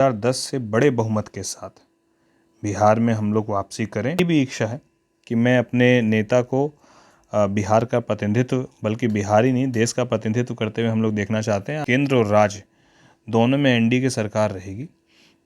2010 से बड़े बहुमत के साथ बिहार में हम लोग वापसी करें। ये भी इच्छा है कि मैं अपने नेता को बिहार का प्रतिनिधित्व, बल्कि बिहार ही नहीं देश का प्रतिनिधित्व करते हुए हम लोग देखना चाहते हैं। केंद्र और राज्य दोनों में एनडीए की सरकार रहेगी,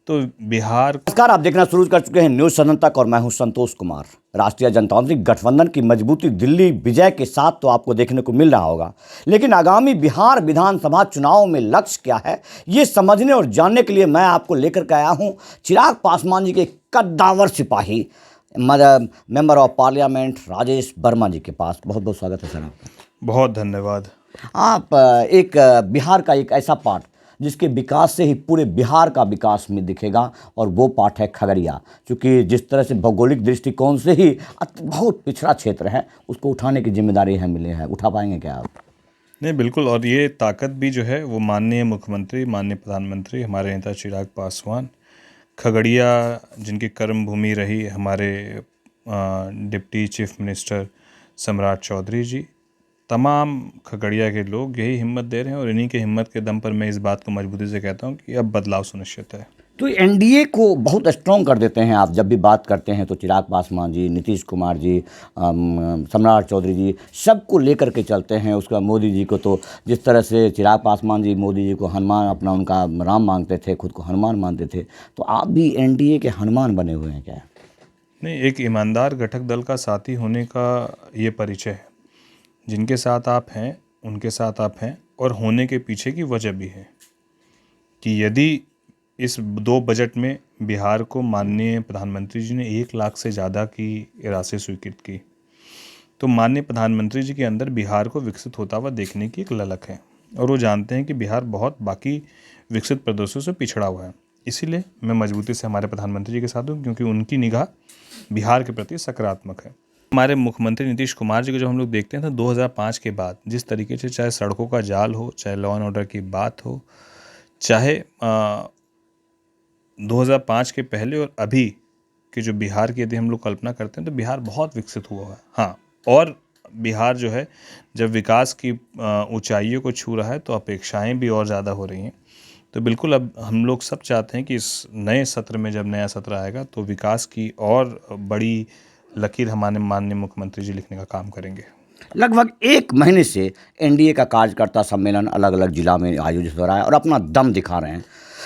तो बिहार। नमस्कार, आप देखना शुरू कर चुके हैं न्यूज सदन तक और मैं हूं संतोष कुमार। राष्ट्रीय जनतांत्रिक गठबंधन की मजबूती दिल्ली विजय के साथ तो आपको देखने को मिल रहा होगा, लेकिन आगामी बिहार विधानसभा चुनाव में लक्ष्य क्या है, ये समझने और जानने के लिए मैं आपको लेकर के आया हूं चिराग पासवान जी के कद्दावर सिपाही member of parliament Rajesh Verma ji के पास। बहुत बहुत स्वागत है सर आपका। बहुत धन्यवाद। आप एक बिहार का एक ऐसा पार्ट जिसके विकास से ही पूरे बिहार का विकास में दिखेगा, और वो पार्ट है खगड़िया। क्योंकि जिस तरह से भौगोलिक दृष्टिकोण से ही बहुत पिछड़ा क्षेत्र है, उसको उठाने की जिम्मेदारी है मिले है। उठा पाएंगे क्या आप? नहीं, बिल्कुल। और ये ताकत भी जो है वो माननीय मुख्यमंत्री, माननीय प्रधानमंत्री, हमारे नेता चिराग पासवान, खगड़िया जिनकी कर्म भूमि रही, हमारे डिप्टी चीफ मिनिस्टर सम्राट चौधरी जी, तमाम खगड़िया के लोग यही हिम्मत दे रहे हैं। और इन्हीं के हिम्मत के दम पर मैं इस बात को मजबूती से कहता हूं कि अब बदलाव सुनिश्चित है। तो एनडीए को बहुत स्ट्रॉन्ग कर देते हैं आप जब भी बात करते हैं तो। चिराग पासवान जी, नीतीश कुमार जी, सम्राट चौधरी जी, सबको लेकर के चलते हैं। उसका मोदी जी को तो जिस तरह से चिराग पासवान जी मोदी जी को हनुमान, अपना उनका राम मानते थे, खुद को हनुमान मानते थे, तो आप भी एनडीए के हनुमान बने हुए हैं क्या? नहीं, एक ईमानदार घटक दल का साथी होने का ये परिचय है। जिनके साथ आप हैं उनके साथ आप हैं, और होने के पीछे की वजह भी है कि यदि इस 2 बजट में बिहार को माननीय प्रधानमंत्री जी ने 1 लाख से ज़्यादा की राशि स्वीकृत की, तो माननीय प्रधानमंत्री जी के अंदर बिहार को विकसित होता हुआ देखने की एक ललक है। और वो जानते हैं कि बिहार बहुत बाकी विकसित प्रदेशों से पिछड़ा हुआ है। इसीलिए मैं मजबूती से हमारे प्रधानमंत्री जी के साथ हूँ, क्योंकि उनकी निगाह बिहार के प्रति सकारात्मक है। हमारे मुख्यमंत्री नीतीश कुमार जी को जब हम लोग देखते हैं तो 2005 के बाद जिस तरीके से, चाहे सड़कों का जाल हो, चाहे लॉ एंड ऑर्डर की बात हो, चाहे 2005 के पहले और अभी कि जो बिहार की यदि हम लोग कल्पना करते हैं तो बिहार बहुत विकसित हुआ है। हाँ, और बिहार जो है जब विकास की ऊंचाइयों को छू रहा है तो अपेक्षाएं भी और ज़्यादा हो रही हैं। तो बिल्कुल अब हम लोग सब चाहते हैं कि इस नए सत्र में, जब नया सत्र आएगा, तो विकास की और बड़ी लकीर हमारे माननीय मुख्यमंत्री जी लिखने का काम करेंगे। लगभग 1 महीने से एनडीए का कार्यकर्ता सम्मेलन अलग अलग जिला में आयोजित हो रहा है और अपना दम दिखा रहे हैं।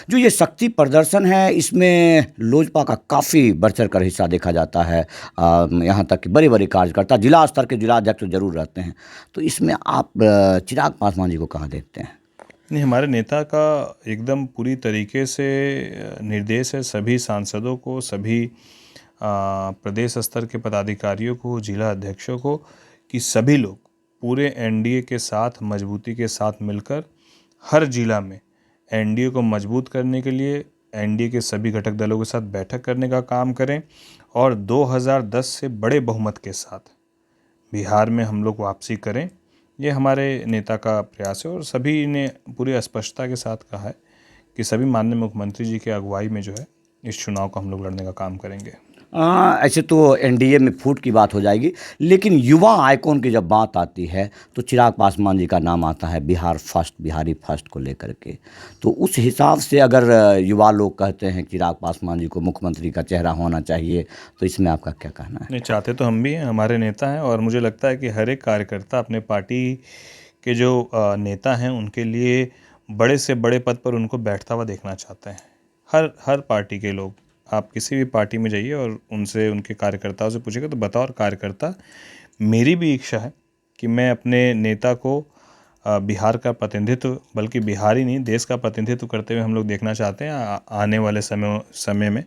जो ये शक्ति प्रदर्शन है, इसमें लोजपा का काफ़ी बढ़ चढ़ कर हिस्सा देखा जाता है। यहाँ तक कि बड़े बड़े कार्यकर्ता, जिला स्तर के जिला अध्यक्ष जरूर रहते हैं। तो इसमें आप चिराग पासवान जी को कहाँ देखते हैं? नहीं, हमारे नेता का एकदम पूरी तरीके से निर्देश है सभी सांसदों को, सभी प्रदेश स्तर के पदाधिकारियों को, जिला अध्यक्षों को, कि सभी लोग पूरे एनडीए के साथ मजबूती के साथ मिलकर हर जिला में एनडीए को मजबूत करने के लिए एनडीए के सभी घटक दलों के साथ बैठक करने का काम करें, और 2010 से बड़े बहुमत के साथ बिहार में हम लोग वापसी करें। ये हमारे नेता का प्रयास है, और सभी ने पूरी स्पष्टता के साथ कहा है कि सभी माननीय मुख्यमंत्री जी की अगुवाई में जो है इस चुनाव को हम लोग लड़ने का काम करेंगे। ऐसे तो एनडीए में फूट की बात हो जाएगी, लेकिन युवा आइकॉन की जब बात आती है तो चिराग पासवान जी का नाम आता है, बिहार फर्स्ट, बिहारी फर्स्ट को लेकर के। तो उस हिसाब से अगर युवा लोग कहते हैं चिराग पासवान जी को मुख्यमंत्री का चेहरा होना चाहिए, तो इसमें आपका क्या कहना है? नहीं, चाहते तो हम भी हैं, हमारे नेता हैं, और मुझे लगता है कि हर एक कार्यकर्ता अपने पार्टी के जो नेता हैं उनके लिए बड़े से बड़े पद पर उनको बैठता हुआ देखना चाहते हैं। हर पार्टी के लोग, आप किसी भी पार्टी में जाइए और उनसे, उनके कार्यकर्ताओं से पूछेगा तो बतौर कार्यकर्ता मेरी भी इच्छा है कि मैं अपने नेता को बिहार का प्रतिनिधित्व, बल्कि बिहार ही नहीं देश का प्रतिनिधित्व करते हुए हम लोग देखना चाहते हैं आने वाले समय में।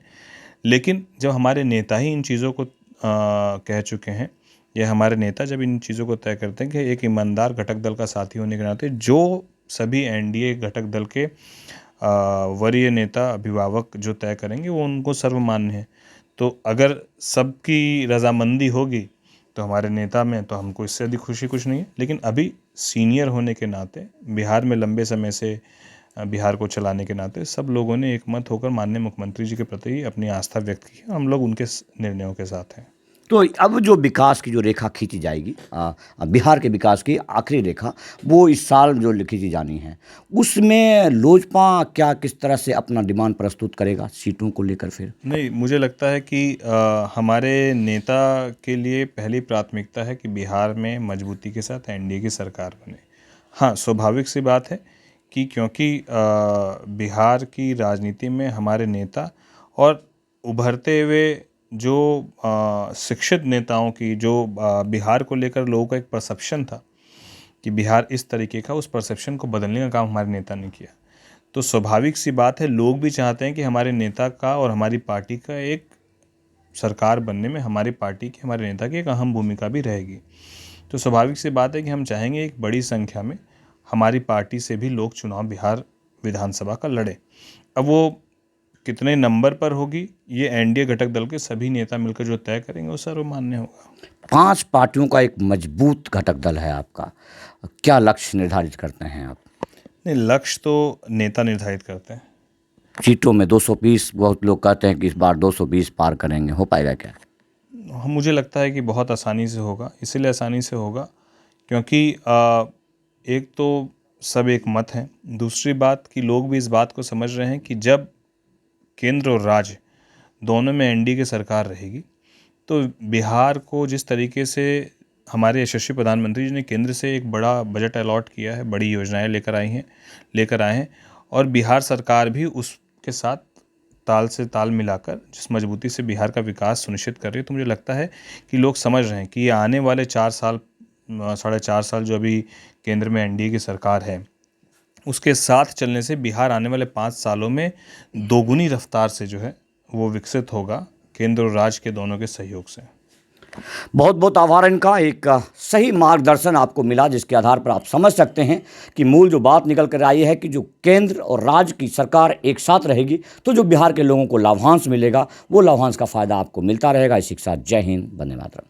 लेकिन जब हमारे नेता ही इन चीज़ों को कह चुके हैं, या हमारे नेता जब इन चीज़ों को तय करते हैं कि एक ईमानदार घटक दल का साथी होने के नाते जो सभी एनडीए घटक दल के वरीय नेता, अभिभावक जो तय करेंगे वो उनको सर्वमान्य है। तो अगर सबकी रजामंदी होगी तो हमारे नेता में, तो हमको इससे अधिक खुशी कुछ नहीं है। लेकिन अभी सीनियर होने के नाते, बिहार में लंबे समय से बिहार को चलाने के नाते, सब लोगों ने एकमत होकर माननीय मुख्यमंत्री जी के प्रति अपनी आस्था व्यक्त की है। हम लोग उनके निर्णयों के साथ हैं। तो अब जो विकास की जो रेखा खींची जाएगी, बिहार के विकास की आखिरी रेखा, वो इस साल जो खींची जानी है, उसमें लोजपा क्या किस तरह से अपना डिमांड प्रस्तुत करेगा सीटों को लेकर फिर? नहीं, मुझे लगता है कि हमारे नेता के लिए पहली प्राथमिकता है कि बिहार में मजबूती के साथ एनडीए की सरकार बने। हाँ, स्वाभाविक सी बात है कि क्योंकि बिहार की राजनीति में हमारे नेता और उभरते हुए जो शिक्षित नेताओं की जो बिहार को लेकर लोगों का एक परसेप्शन था कि बिहार इस तरीके का, उस परसेप्शन को बदलने का काम हमारे नेता ने किया। तो स्वाभाविक सी बात है, लोग भी चाहते हैं कि हमारे नेता का और हमारी पार्टी का एक सरकार बनने में हमारी पार्टी की, हमारे नेता की एक अहम भूमिका भी रहेगी। तो स्वाभाविक सी बात है कि हम चाहेंगे एक बड़ी संख्या में हमारी पार्टी से भी लोग चुनाव बिहार विधानसभा का लड़े। अब वो कितने नंबर पर होगी, ये एनडीए घटक दल के सभी नेता मिलकर जो तय करेंगे वो सर्वमान्य होगा। 5 पार्टियों का एक मजबूत घटक दल है आपका, क्या लक्ष्य निर्धारित करते हैं आप? नहीं, लक्ष्य तो नेता निर्धारित करते हैं। सीटों में 220, बहुत लोग कहते हैं कि इस बार 220 पार करेंगे, हो पाएगा क्या? मुझे लगता है कि बहुत आसानी से होगा। इसीलिए आसानी से होगा क्योंकि एक तो सब एक मत है, दूसरी बात कि लोग भी इस बात को समझ रहे हैं कि जब केंद्र और राज्य दोनों में एनडीए की सरकार रहेगी तो बिहार को जिस तरीके से हमारे यशस्वी प्रधानमंत्री जी ने केंद्र से एक बड़ा बजट अलॉट किया है, बड़ी योजनाएं लेकर आए हैं और बिहार सरकार भी उसके साथ ताल से ताल मिलाकर जिस मजबूती से बिहार का विकास सुनिश्चित कर रही है, तो मुझे लगता है कि लोग समझ रहे हैं कि ये आने वाले 4 साल, 4.5 साल जो अभी केंद्र में एनडीए की सरकार है, उसके साथ चलने से बिहार आने वाले 5 सालों में दोगुनी रफ्तार से जो है वो विकसित होगा, केंद्र और राज्य के दोनों के सहयोग से। बहुत बहुत आभार। इनका एक सही मार्गदर्शन आपको मिला, जिसके आधार पर आप समझ सकते हैं कि मूल जो बात निकल कर आई है कि जो केंद्र और राज्य की सरकार एक साथ रहेगी तो जो बिहार के लोगों को लाभांश मिलेगा, वो लाभांश का फ़ायदा आपको मिलता रहेगा। इसी के साथ जय हिंद, वंदे मातरम।